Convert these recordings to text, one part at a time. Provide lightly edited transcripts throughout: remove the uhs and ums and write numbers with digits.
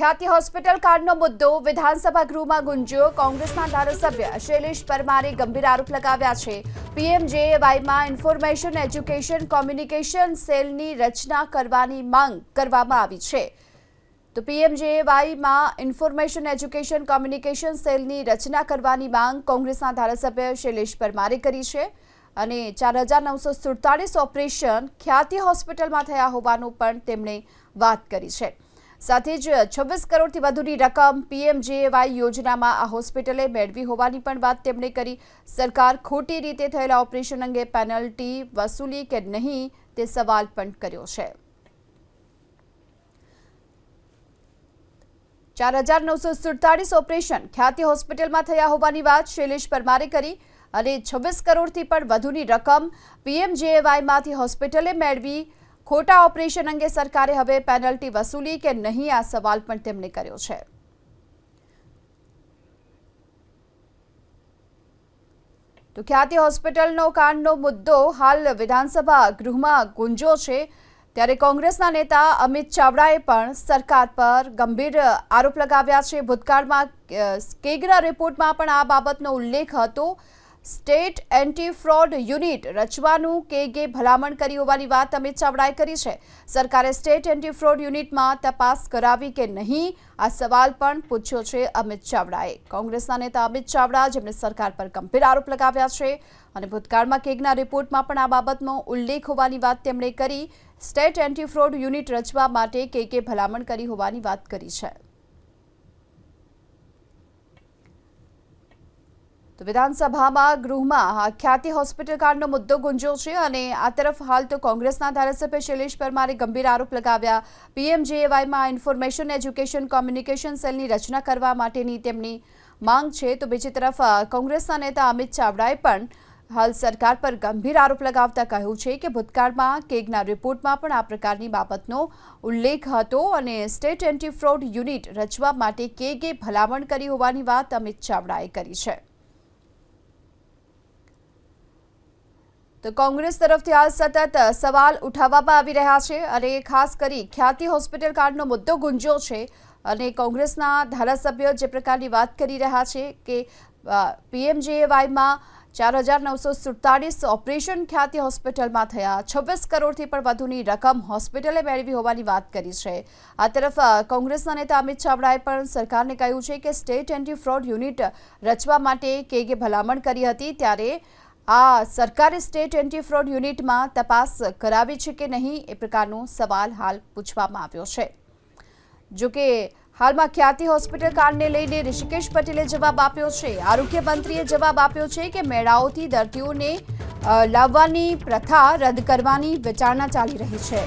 ખ્યાતિ હોસ્પિટલ કાંડનો મુદ્દો વિધાનસભા ગૃહમાં ગુંજ્યો। કોંગ્રેસના ધારાસભ્ય શૈલેષ પરમારે ગંભીર આરોપ લગાવ્યા છે। પીએમજેએવાયમાં ઇન્ફોર્મેશન એજ્યુકેશન કોમ્યુનિકેશન સેલની રચના કરવાની માંગ કરવામાં આવી છે। તો પીએમજેએવાયમાં ઇન્ફોર્મેશન એજ્યુકેશન કોમ્યુનિકેશન સેલની રચના કરવાની માંગ કોંગ્રેસના ધારાસભ્ય શૈલેષ પરમારે કરી છે અને 4947 ઓપરેશન ખ્યાતિ હોસ્પિટલમાં થયા હોવાનું પણ તેમણે વાત કરી છે। સાથે જ 26 કરોડથી વધુની રકમ પીએમજેએવાય યોજનામાં આ હોસ્પિટલે મેળવી હોવાની પણ વાત તેમણે કરી। સરકાર ખોટી રીતે થયેલા ઓપરેશન અંગે પેનલ્ટી વસૂલી કે નહીં તે સવાલ પણ કર્યો છે। 4947 ઓપરેશન ખ્યાતિ હોસ્પિટલમાં થયા હોવાની વાત શૈલેષ પરમારે કરી અને 26 કરોડથી પણ વધુની રકમ પીએમજેએવાયમાંથી હોસ્પિટલે મેળવી। ખોટા ઓપરેશન અંગે સરકારે હવે પેનલ્ટી વસૂલી કે નહીં આ સવાલ પણ તેમણે કર્યો છે। તો ખ્યાતિ હોસ્પિટલનો કાંડનો મુદ્દો હાલ વિધાનસભા ગૃહમાં ગુંજ્યો છે। ત્યારે કોંગ્રેસના નેતા અમિત ચાવડાએ પણ સરકાર પર ગંભીર આરોપ લગાવ્યા છે। ભૂતકાળમાં કેગના રિપોર્ટમાં પણ આ બાબતનો ઉલ્લેખ હતો। સ્ટેટ એન્ટી ફ્રોડ યુનિટ રચવાનું કેગે ભલામણ કરી હોવાની વાત અમિત ચાવડાએ કરી છે। સરકારે સ્ટેટ એન્ટી ફ્રોડ યુનિટમાં તપાસ કરાવી કે નહીં આ સવાલ પણ પૂછ્યો છે અમિત ચાવડાએ। કોંગ્રેસના નેતા અમિત ચાવડા જેમણે સરકાર પર ગંભીર આરોપ લગાવ્યા છે અને ભૂતકાળમાં કેગના રિપોર્ટમાં પણ આ બાબતનો ઉલ્લેખ હોવાની વાત તેમણે કરી। સ્ટેટ એન્ટી ફ્રોડ યુનિટ રચવા માટે કેગે ભલામણ કરી હોવાની વાત કરી છે। તો વિધાનસભામાં ગૃહમાં ખ્યાતિ હોસ્પિટલ કાંડનો મુદ્દો ગુંજ્યો છે અને આ તરફ હાલ તો કોંગ્રેસના ધારાસભ્ય શૈલેષ પરમારે ગંભીર આરોપ લગાવ્યા। પીએમજેએવાયમાં ઇન્ફોર્મેશન એજ્યુકેશન કોમ્યુનિકેશન સેલની રચના કરવા માટેની તેમની માંગ છે। તો બીજી તરફ કોંગ્રેસના નેતા અમિત ચાવડાએ પણ હાલ સરકાર પર ગંભીર આરોપ લગાવતા કહ્યું છે કે ભૂતકાળમાં કેગના રિપોર્ટમાં પણ આ પ્રકારની બાબતનો ઉલ્લેખ હતો અને સ્ટેટ એન્ટી ફ્રોડ યુનિટ રચવા માટે કેગે ભલામણ કરી હોવાની વાત અમિત ચાવડાએ કરી છે। તો કોંગ્રેસ તરફથી હાલ સતત સવાલ ઉઠાવવામાં આવી રહ્યા છે અને ખાસ કરી ખ્યાતિ હોસ્પિટલ કાંડનો મુદ્દો ગુંજ્યો છે અને કોંગ્રેસના ધારાસભ્યો જે પ્રકારની વાત કરી રહ્યા છે કે પીએમજેએવાયમાં 4947 ઓપરેશન ખ્યાતિ હોસ્પિટલમાં થયા। 26 કરોડથી પણ વધુની રકમ હોસ્પિટલે મેળવી હોવાની વાત કરી છે। આ તરફ કોંગ્રેસના નેતા અમિત ચાવડાએ પણ સરકારને કહ્યું છે કે સ્ટેટ એન્ટી ફ્રોડ યુનિટ રચવા માટે કેગે ભલામણ કરી હતી ત્યારે આ સરકારે સ્ટેટ એન્ટી ફ્રોડ યુનિટમાં તપાસ કરાવી છે કે નહીં એ પ્રકારનો સવાલ હાલ પૂછવામાં આવ્યો છે। જોકે હાલમાં ખ્યાતિ હોસ્પિટલ કાંડને લઈને ઋષિકેશ પટેલે જવાબ આપ્યો છે। આરોગ્ય મંત્રીએ જવાબ આપ્યો છે કે મેળાઓથી દર્દીઓને લાવવાની પ્રથા રદ કરવાની વિચારણા ચાલી રહી છે।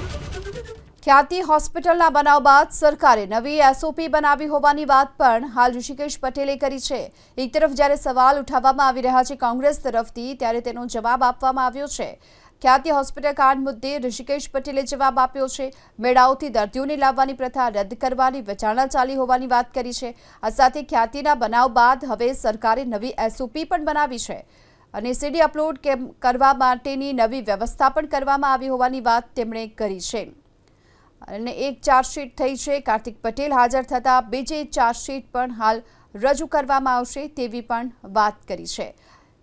ખ્યાતિ હોસ્પિટલના બનાવ બાદ સરકારે નવી એસઓપી બનાવી હોવાની વાત પણ હાલ ઋષિકેશ પટેલે કરી છે। એક તરફ જ્યારે સવાલ ઉઠાવવામાં આવી રહ્યા છે કોંગ્રેસ તરફથી ત્યારે તેનો જવાબ આપવામાં આવ્યો છે। ખ્યાતિ હોસ્પિટલ કાંડ મુદ્દે ઋષિકેશ પટેલે જવાબ આપ્યો છે। મેળાઓથી દર્દીઓને લાવવાની પ્રથા રદ કરવાની વિચારણા ચાલી હોવાની વાત કરી છે। આ સાથે ખ્યાતિના બનાવ બાદ હવે સરકારે નવી એસઓપી પણ બનાવી છે અને સીડી અપલોડ કરવા માટેની નવી વ્યવસ્થા પણ કરવામાં આવી હોવાની વાત તેમણે કરી છે। અને એક ચાર્જશીટ થઈ છે। કાર્તિક પટેલ હાજર થતા બીજી ચાર્જશીટ પણ હાલ રજૂ કરવામાં આવશે તેવી પણ વાત કરી છે।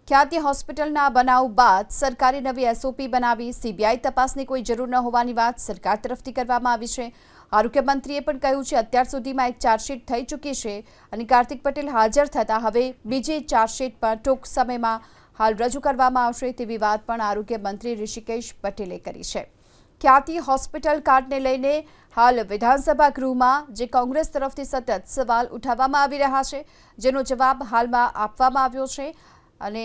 ખ્યાતિ હોસ્પિટલના બનાવ બાદ સરકારે નવી એસઓપી બનાવી। સીબીઆઈ તપાસની કોઈ જરૂર ન હોવાની વાત સરકાર તરફથી કરવામાં આવી છે। આરોગ્ય મંત્રીએ પણ કહ્યું છે અત્યાર સુધીમાં એક ચાર્જશીટ થઈ ચૂકી છે અને કાર્તિક પટેલ હાજર થતા હવે બીજી ચાર્જશીટ પણ ટૂંક સમયમાં હાલ રજૂ કરવામાં આવશે તેવી વાત પણ આરોગ્ય મંત્રી ઋષિકેશ પટેલે કરી છે। ખ્યાતિ હોસ્પિટલ કાંડને લઈને હાલ વિધાનસભા ગૃહમાં જે કોંગ્રેસ તરફથી સતત સવાલ ઉઠાવવામાં આવી રહ્યા છે જેનો જવાબ હાલમાં આપવામાં આવ્યો છે અને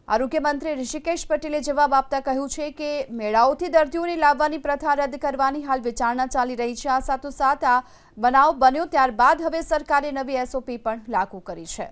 આરોગ્ય મંત્રી ઋષિકેશ પટેલે જવાબ આપતા કહ્યું છે કે મેળાઓથી દર્દીઓને લાવવાની પ્રથા રદ કરવાની હાલ વિચારણા ચાલી રહી છે। આ સાથોસાથ આ બનાવ બન્યો ત્યારબાદ હવે સરકારે નવી એસઓપી પણ લાગુ કરી છે।